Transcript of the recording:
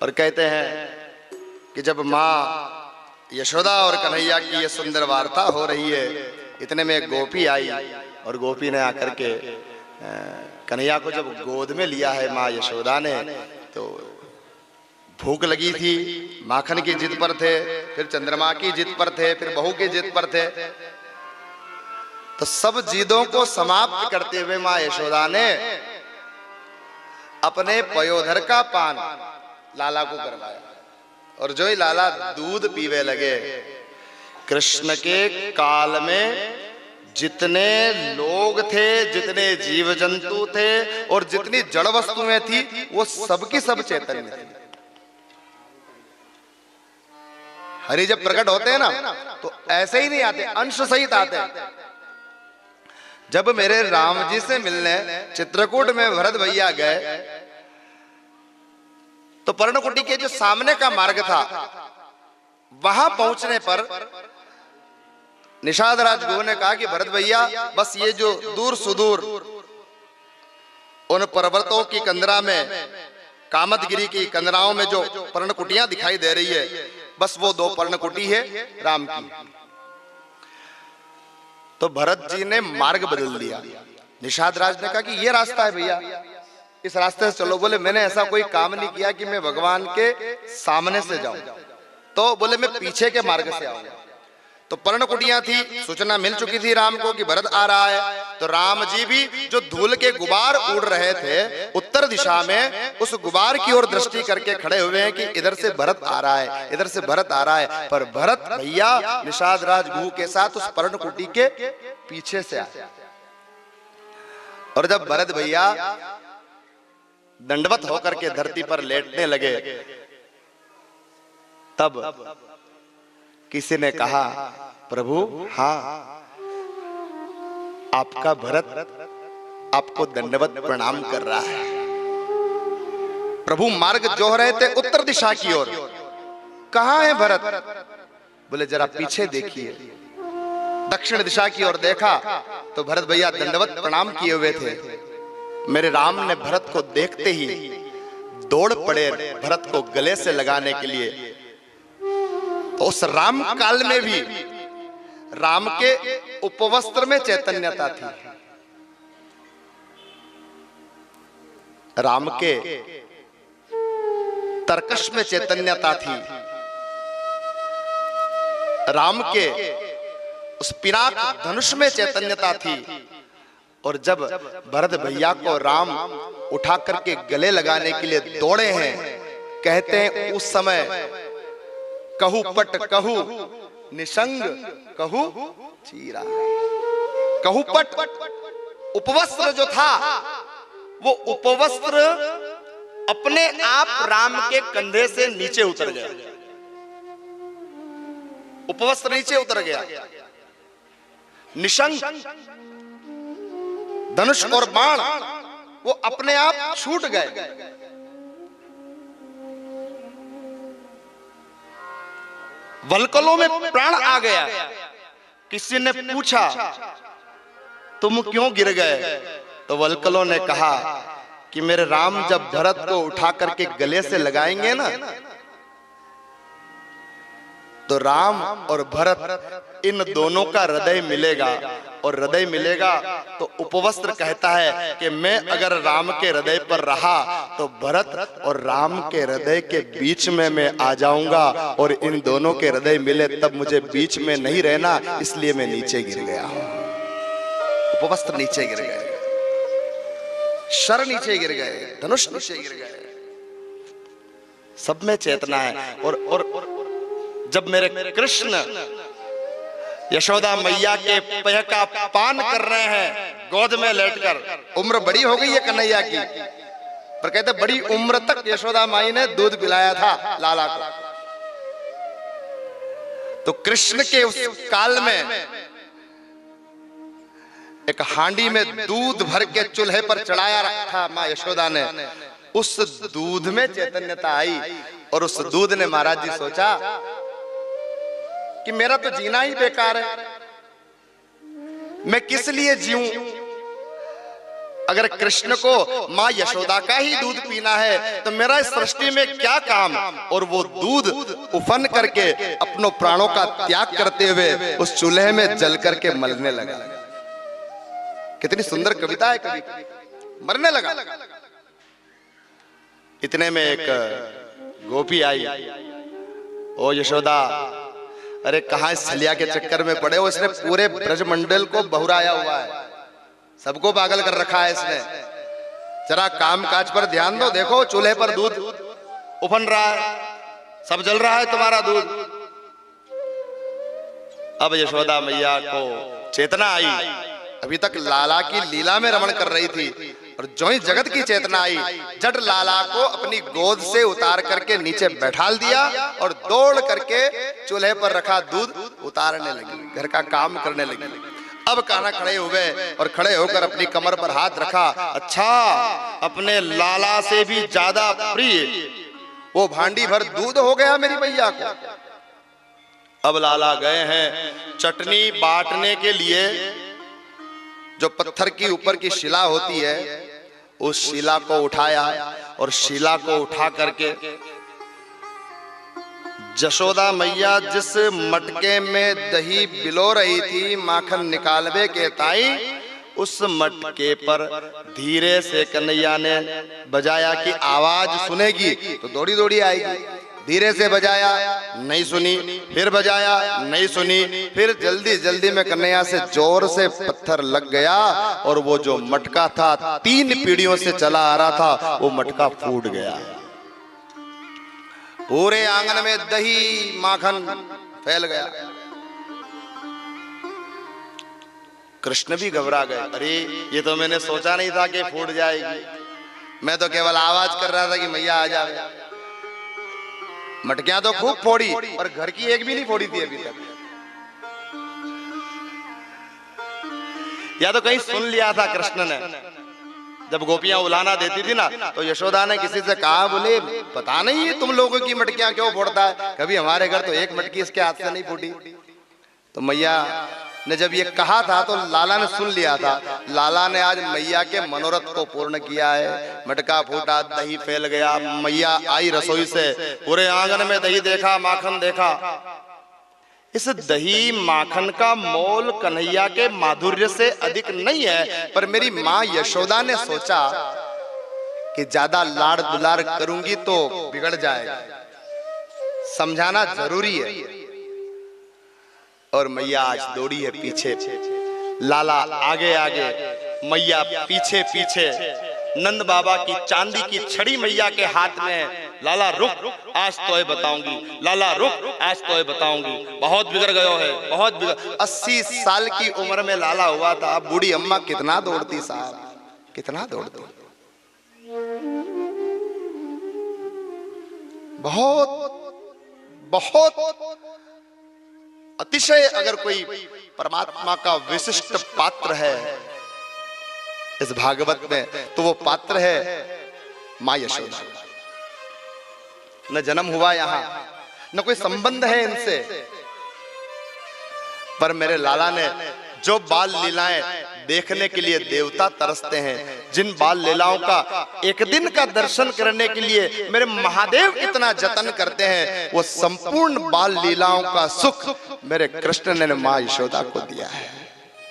और कहते हैं कि जब माँ यशोदा और कन्हैया की ये सुंदर वार्ता हो रही है, इतने में एक गोपी आई और गोपी ने आकर के कन्हैया को जब गोद में लिया है माँ यशोदा ने, तो भूख लगी थी, माखन की जिद पर थे, फिर चंद्रमा की जिद पर थे, फिर बहू की जिद पर थे। तो सब जिदों को समाप्त करते हुए माँ यशोदा ने अपने पयोधर का पान लाला को करवाया, और जो ही लाला दूध पीवे लगे, कृष्ण के काल में जितने लोग थे, जितने जीव जंतु थे और जितनी जड़ वस्तुएं थी, वो सबकी सब चैतन्य थी। हरि जब प्रकट होते हैं ना, तो ऐसे ही नहीं आते, अंश सहित आते हैं। जब मेरे राम जी से मिलने चित्रकूट में भरत भैया गए, तो पर्णकुटी के जो सामने का मार्ग था, वहां पहुंचने पर निषाद राज गुरु ने कहा कि भरत भैया, बस ये जो दूर सुदूर उन पर्वतों की कंदरा में, कामतगिरी की कंदराओं में जो पर्णकुटियां दिखाई दे रही है, बस वो 2 पर्णकुटी है राम की। तो भरत जी ने मार्ग बदल दिया। निषाद राज ने कहा कि ये रास्ता है भैया, इस रास्ते से चलो। बोले मैंने ऐसा कोई काम नहीं किया कि मैं भगवान के सामने से जाऊं, तो बोले मैं पीछे के मार्ग से आऊंगा। तो पर्णकुटियां थी, सूचना मिल चुकी थी राम को कि भरत आ रहा है। तो राम जी भी जो धूल के गुबार उड़ रहे थे उत्तर दिशा में, उस गुबार की ओर दृष्टि करके खड़े हुए हैं कि इधर से भरत आ रहा है, इधर से भरत आ रहा है। पर भरत भैया निषाद राज गुरु के साथ उस पर्णकुटी के पीछे से आए। और जब भरत भैया दंडवत होकर के धरती पर लेटने लगे, तब किसी ने कहा, प्रभु हाँ, आपका भरत आपको दंडवत प्रणाम कर रहा है। प्रभु मार्ग जोह रहे थे उत्तर दिशा की ओर, कहां है भरत? बोले जरा पीछे देखिए। दक्षिण दिशा की ओर देखा तो भरत भैया दंडवत प्रणाम किए हुए थे। मेरे राम ने भरत को देखते ही दौड़ पड़े भरत को गले से लगाने के लिए। तो उस राम काल में भी राम के उपवस्त्र में चैतन्यता थी, राम के तरकश में चैतन्यता थी, राम के उस पिनाक धनुष में चैतन्यता थी। और जब भरत भैया को राम उठा करके गले लगाने के लिए दौड़े हैं, कहते हैं उस समय कहू पट कहू निशंग कहू चीरा। कहू पट उपवस्त्र जो था, वो उपवस्त्र अपने आप राम के कंधे से नीचे उतर गया, उपवस्त्र नीचे उतर गया। निशंग धनुष और बाण वो अपने आप छूट गए। वल्कलों में प्राण आ गया। किसी ने पूछा तुम क्यों गिर गए? तो वल्कलों ने कहा कि मेरे राम जब भरत को उठा करके गले से लगाएंगे ना, तो राम और भरत इन दोनों का हृदय मिलेगा, और हृदय मिलेगा तो उपवस्त्र कहता है कि मैं अगर राम के हृदय पर रहा तो भरत और राम के हृदय के बीच में मैं आ जाऊंगा, और इन दोनों के हृदय मिले तब मुझे बीच में नहीं रहना, इसलिए मैं नीचे गिर गया। उपवस्त्र नीचे गिर गए, शर नीचे गिर गए, धनुष नीचे गिर गए, सब में चेतना है। और जब मेरे कृष्ण यशोदा मैया के पेय का पान कर रहे हैं गोद में लेटकर, उम्र बड़ी हो गई है कन्हैया की, पर कहते बड़ी उम्र तक यशोदा माई ने दूध पिलाया था लाला को। तो कृष्ण के उस काल में एक हांडी में दूध भर के चूल्हे पर चढ़ाया रखा माँ यशोदा ने। उस दूध में चैतन्यता आई, और उस दूध ने महाराज जी सोचा कि मेरा तो जीना ही बेकार है, मैं किस लिए जीऊं? अगर कृष्ण को माँ यशोदा का ही दूध पीना है तो मेरा इस सृष्टि में क्या काम। और वो दूध उफन करके अपनों प्राणों का त्याग करते हुए उस चूल्हे में जल करके मरने लगा। कितनी सुंदर कविता है कवि, मरने लगा। इतने में एक गोपी आई, ओ यशोदा, अरे कहां इस छलिया के चक्कर में पड़े हो, इसने पूरे ब्रजमंडल को बहुराया हुआ है, सबको पागल कर रखा है इसने, जरा काम काज पर ध्यान दो। देखो चूल्हे पर दूध उफन रहा है, सब जल रहा है तुम्हारा दूध। अब यशोदा मैया को चेतना आई, अभी तक लाला की लीला में रमण कर रही थी, और जो ही जगत की चेतना आई, जट लाला को अपनी गोद से उतार करके नीचे बैठाल दिया और दौड़ करके चूल्हे पर रखा दूध उतारने लगी, घर का काम करने लगी। अब कान्हा खड़े हो गए और खड़े होकर अपनी कमर पर हाथ रखा। अच्छा, अपने लाला से भी ज्यादा प्रिय वो भांडी भर दूध हो गया मेरी मैया को। अब लाला गए हैं चटनी बांटने के लिए, जो पत्थर की ऊपर की शिला होती है उस शिला को उठाया और शिला को उठा करके यशोदा मैया जिस मटके में दही बिलो रही थी माखन निकालवे के ताई, उस मटके पर धीरे से कन्हैया ने बजाया कि आवाज सुनेगी तो दौड़ी दौड़ी आएगी। धीरे से बजाया, नहीं सुनी, फिर बजाया, नहीं सुनी, फिर जल्दी जल्दी में कन्हैया से जोर से पत्थर लग गया और वो जो मटका था 3 पीढ़ियों से चला आ रहा था वो मटका फूट गया। पूरे आंगन में दही माखन फैल गया। कृष्ण भी घबरा गए, अरे ये तो मैंने सोचा नहीं था कि फूट जाएगी, मैं तो केवल आवाज कर रहा था कि मैया आ जाए। मटकियां तो खूब फोड़ी और घर की एक भी नहीं फोड़ी थी अभी तक। या तो कहीं सुन लिया था कृष्ण ने, जब गोपियां उलाना देती थी ना तो यशोदा ने किसी से कहा, बोले पता नहीं है तुम लोगों की मटकियां क्यों फोड़ता है, कभी हमारे घर तो एक मटकी इसके हाथ से नहीं फूटी। तो मैया ने जब ये कहा था तो लाला ने सुन लिया था। लाला ने आज मैया के मनोरथ को पूर्ण किया है। मटका फूटा, दही फैल गया, मैया आई रसोई से, पूरे आंगन में दही देखा, माखन देखा। इस दही माखन का मोल कन्हैया के माधुर्य से अधिक नहीं है, पर मेरी माँ यशोदा ने सोचा कि ज्यादा लाड़ दुलार करूंगी तो बिगड़ जाएगा, समझाना जरूरी है। और मैया आज दौड़ी है पीछे, लाला आगे आगे, मैया पीछे पीछे। नंद बाबा की चांदी की छड़ी मैया के हाथ में। लाला रुक, आज तो बताऊंगी, लाला रुक, आज तो बताऊंगी, बहुत बिगड़ गयो है, बहुत बिगड़। 80 साल की उम्र में लाला हुआ था, बूढ़ी अम्मा कितना दौड़ती साहब, कितना दौड़ती, बहुत बहुत अतिशय। अगर कोई परमात्मा का विशिष्ट पात्र है इस भागवत में तो वो पात्र है मां यशोदा। न जन्म हुआ यहां, न कोई संबंध है इनसे, पर मेरे लाला ने जो बाल लीलाएं देखने के लिए देवता तरसते हैं, जिन बाल लीलाओं का एक दिन का दर्शन करने के लिए मेरे महादेव इतना जतन करते हैं, वो संपूर्ण बाल लीलाओं का सुख मेरे कृष्ण ने मां यशोदा को दिया है।